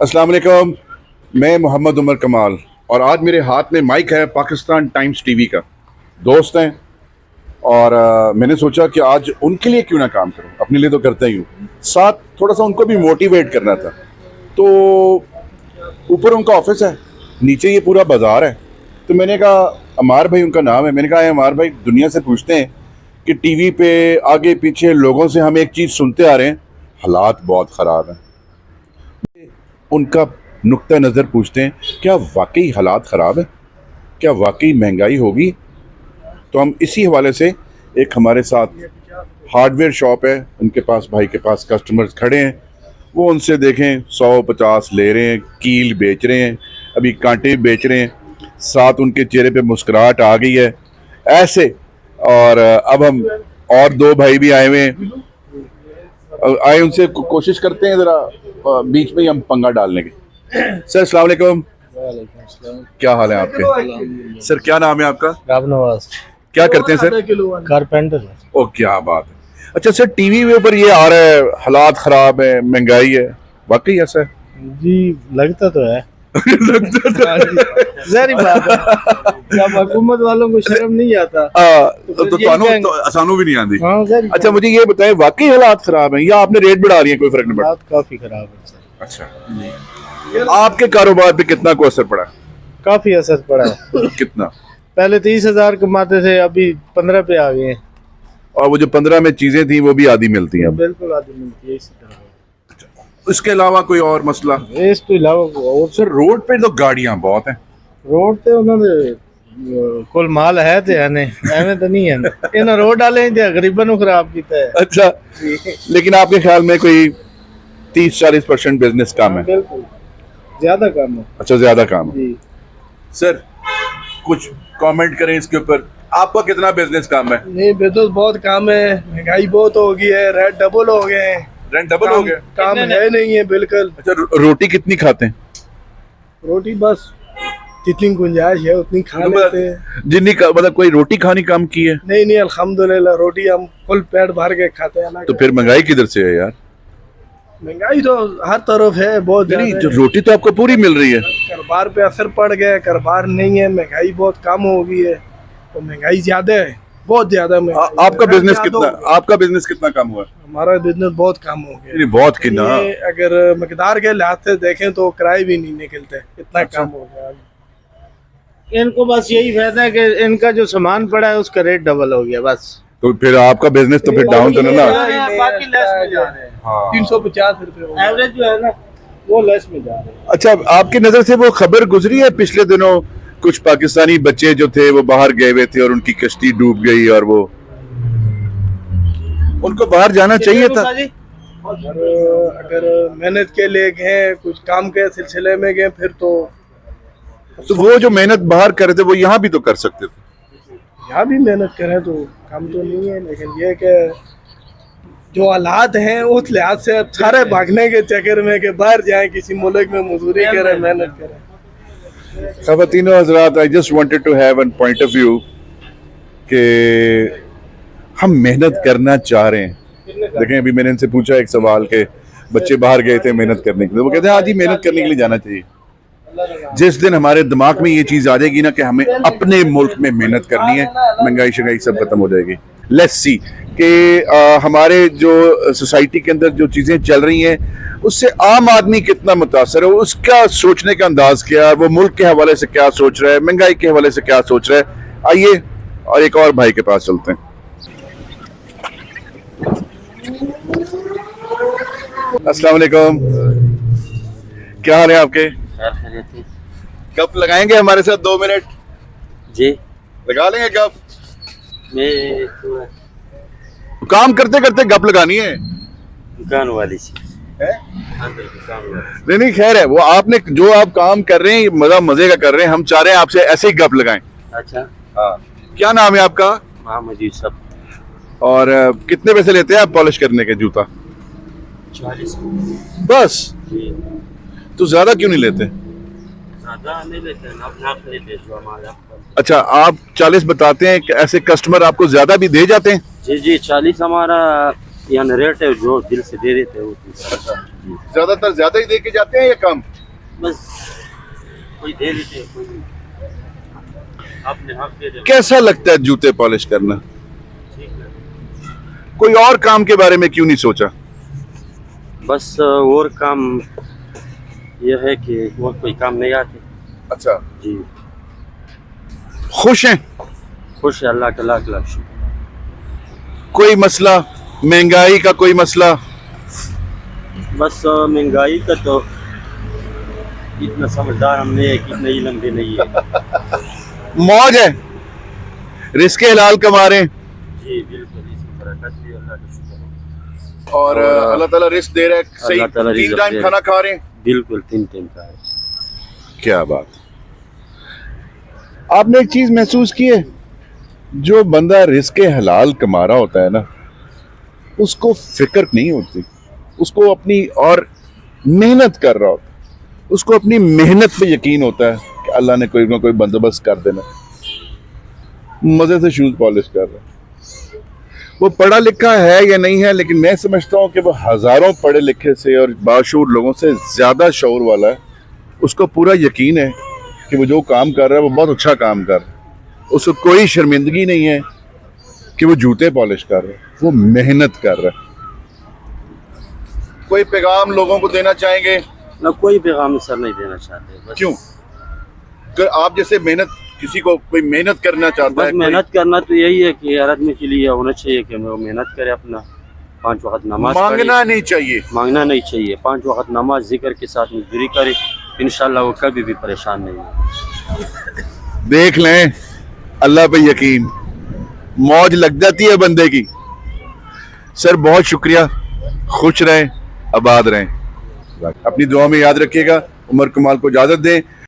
अस्सलाम वालेकुम। मैं मोहम्मद उमर कमाल और आज मेरे हाथ में माइक है पाकिस्तान टाइम्स टीवी का। दोस्त हैं और मैंने सोचा कि आज उनके लिए क्यों ना काम करूं, अपने लिए तो करता ही हूँ, साथ थोड़ा सा उनको भी मोटिवेट करना था। तो ऊपर उनका ऑफिस है, नीचे ये पूरा बाज़ार है। तो मैंने कहा, अमार भाई उनका नाम है, मैंने कहा अमार भाई दुनिया से पूछते हैं कि टीवी पे आगे पीछे लोगों से हम एक चीज़ सुनते आ रहे हैं, हालात बहुत ख़राब हैं। उनका नुक्ता नज़र पूछते हैं, क्या वाकई हालात ख़राब है, क्या वाकई महंगाई होगी। तो हम इसी हवाले से, एक हमारे साथ हार्डवेयर शॉप है, उनके पास, भाई के पास कस्टमर्स खड़े हैं, वो उनसे देखें 100-50 ले रहे हैं, कील बेच रहे हैं, अभी कांटे बेच रहे हैं, साथ उनके चेहरे पे मुस्कुराहट आ गई है ऐसे। और अब हम और दो भाई भी आए हुए हैं, आए उनसे कोशिश करते हैं ज़रा बीच में ही हम पंगा डालने की। सर अस्सलाम वालेकुम। क्या हाल है आपके? सर क्या नाम है आपका? नवाज। क्या करते हैं सर? कारपेंटर। ओ क्या बात है। अच्छा सर, टीवी के ऊपर ये आ रहा है हालात खराब है, महंगाई है, वाकई ऐसा है? जी लगता तो है। लगता ज़ाहिर बात है, जब हुकूमत वालों को शर्म नहीं आता तो कानून तो आसानों भी नहीं आती। हाँ, अच्छा मुझे ये बताएं, वाकई हालात खराब हैं या आपने रेट बढ़ा रही है, कोई फर्क नहीं पड़ा? काफी खराब है। अच्छा, आपके कारोबार पे कितना को असर पड़ा? काफी असर पड़ा है। कितना? पहले 30,000 कमाते थे, अभी 15 पे आ गए हैं। और वो जो 15 में चीजें थी वो भी आधी मिलती हैं? बिल्कुल आधी मिलती है इसी तरह। इसके अलावा कोई और मसला? इसके अलावा और सर रोड पे तो गाड़ियां बहुत हैं। रोड पे उन्होंने कुल माल है तो है नहीं, एवं तो नहीं है इन्हें रोड डाले गरीबन खराब किया है। अच्छा, लेकिन आपके ख्याल में कोई 30-40% बिजनेस कम है? बिल्कुल ज्यादा कम है। अच्छा ज्यादा काम है। जी सर कुछ कमेंट करें इसके ऊपर, आपका कितना बिजनेस कम है? नहीं, बिजनेस बहुत कम है, महंगाई बहुत हो गई है, रेट डबल हो गए हैं। रेंट डबल हो गया? काम है नहीं है बिल्कुल। अच्छा रोटी कितनी खाते हैं? रोटी बस जितनी गुंजाइश है उतनी खा लेते हैं। जितनी मतलब कोई रोटी खानी कम की है? नहीं नहीं, अल्हम्दुलिल्लाह रोटी हम फुल पेट भर के खाते हैं। तो फिर महंगाई किधर से है यार? महंगाई तो हर तरफ है, बहुत नहीं ज्यादा तो रोटी तो आपको पूरी मिल रही है। कारोबार पे असर पड़ गया, कारोबार नहीं है, महंगाई बहुत कम हो गई है, तो महंगाई ज्यादा है, बहुत ज्यादा महंगाई। आपका बिजनेस कितना, आपका बिजनेस कितना कम हुआ? हमारा बिजनेस बहुत कम हो गया। बहुत कितना? अगर मकदार के लिहाज से देखें तो किराए भी नहीं निकलते, इतना कम हो गया। इनको बस यही फायदा है कि इनका जो सामान पड़ा है उसका रेट डबल हो गया बस। तो फिर आपका बिजनेस तो फिर डाउन तो ना? बाकी लेस में जा रहे हैं। 350 रुपए एवरेज जो है ना वो लेस में जा रहे हैं। अच्छा, आपकी नजर से वो खबर गुजरी है पिछले दिनों, कुछ पाकिस्तानी बच्चे जो थे वो बाहर गए हुए थे और उनकी कश्ती डूब गई और वो, उनको बाहर जाना चाहिए था? और अगर मेहनत के लिए गए, कुछ काम के सिलसिले में गए, फिर तो वो जो मेहनत बाहर कर रहे थे वो यहाँ भी तो कर सकते थे। यहाँ भी मेहनत करें तो काम तो नहीं है, लेकिन ये कि जो हालात हैं उस लिहाज से सारे भागने के चक्कर में कि बाहर जाएं, किसी मुल्क में मजदूरी करें, मेहनत करें। ख़वातीनो हज़रात, I just wanted to have an point of view कि हम मेहनत करना चाह रहे हैं। देखें, अभी मैंने इनसे पूछा एक सवाल के बच्चे बाहर गए थे मेहनत करने के लिए, वो कहते हैं आज ही मेहनत करने के लिए जाना चाहिए। जिस दिन हमारे दिमाग में ये चीज़ आ जाएगी ना कि हमें अपने मुल्क में मेहनत करनी है, महंगाई शंगाई सब खत्म हो जाएगी। लेट्स सी कि हमारे जो सोसाइटी के अंदर जो चीज़ें चल रही हैं उससे आम आदमी कितना मुतासर है, उसका सोचने का अंदाज क्या है, वो मुल्क के हवाले से क्या सोच रहा है, महंगाई के हवाले से क्या सोच रहा है। आइए और एक और भाई के पास चलते हैं। अस्सलाम वालेकुम, क्या हाल है आपके? गप लगाएंगे हमारे साथ 2 मिनट? जी लगा लेंगे गप। मैं काम करते करते गप लगानी है। दुकान वाली सी है? दुकान नहीं खैर है, वो आपने जो आप काम कर रहे हैं मजा मजे का कर रहे हैं, हम चाह रहे हैं आपसे ऐसे ही गप लगाएं। अच्छा हाँ, क्या नाम है आपका? मोहम्मद यूसुफ। और कितने पैसे लेते हैं आप पॉलिश करने के जूता? 40 बस? जी। तो ज्यादा क्यों नहीं लेते? ज्यादा नहीं लेते हैं, अपना लेते जो हमारा। अच्छा, आप 40 बताते हैं, ऐसे कस्टमर आपको ज्यादा भी दे जाते हैं? जी जी, 40 हमारा यानी रेट है, जो दिल से दे देते हैं वो। ज्यादातर ज्यादा ही दे के जाते हैं या कम? बस कोई दे देते कोई अपने हक दे दे। कैसा लगता है जूते पॉलिश करना? ठीक है। कोई और काम के बारे में क्यों नहीं सोचा? बस और काम यह है कि और कोई काम नहीं आते। अच्छा, जी खुश हैं? खुश है, अल्लाह का लाख लाख शुक्र। कोई मसला, महंगाई का कोई मसला? बस महंगाई का तो इतना समझदार हम नहीं है कि इतना इलम भी नहीं है। मौज है, रिस्क हलाल कमा रहे हैं जी बिल्कुल, इसी बरकत भी अल्लाह का शुक्र है। और अल्लाह ताला रिस्क दे रहा है। सही अल्लाह ताला 3 रिज़्क़ टाइम दे खाना खा रहे हैं। बिल्कुल 3 टाइम का है। क्या बात। आपने एक चीज महसूस की है, जो बंदा रिस्क हलाल कमा रहा होता है ना, उसको फिक्र नहीं होती, उसको अपनी और मेहनत कर रहा होता है, उसको अपनी मेहनत पे यकीन होता है कि अल्लाह ने कोई ना कोई बंदोबस्त कर देना। मजे से शूज पॉलिश कर रहा है। वो पढ़ा लिखा है या नहीं है, लेकिन मैं समझता हूँ कि वो हजारों पढ़े लिखे से और बाशऊर लोगों से ज्यादा शऊर वाला है। उसको पूरा यकीन है कि वो जो काम कर रहा है वो बहुत अच्छा काम कर रहा है। उसको कोई शर्मिंदगी नहीं है कि वो जूते पॉलिश कर रहा है, वो मेहनत कर रहा है। कोई पैगाम लोगों को देना चाहेंगे? ना कोई पैगाम सर नहीं देना चाहते। बस क्यों? कि आप जैसे मेहनत, किसी को कोई मेहनत करना चाहता बस है, मेहनत करना तो यही है कि हर आदमी के लिए होना चाहिए कि वो मेहनत करे, अपना 5 वक्त नमाज पढ़े। मांगना नहीं चाहिए। मांगना नहीं चाहिए, 5 वक्त नमाज जिक्र के साथ मजदूरी करे, इंशाल्लाह वो कभी भी परेशान नहीं होगा। देख लें, अल्लाह पे यकीन, मौज लग जाती है बंदे की। सर बहुत शुक्रिया, खुश रहें, आबाद रहें। अपनी दुआ में याद रखिएगा। उमर कमाल को इजाजत दें।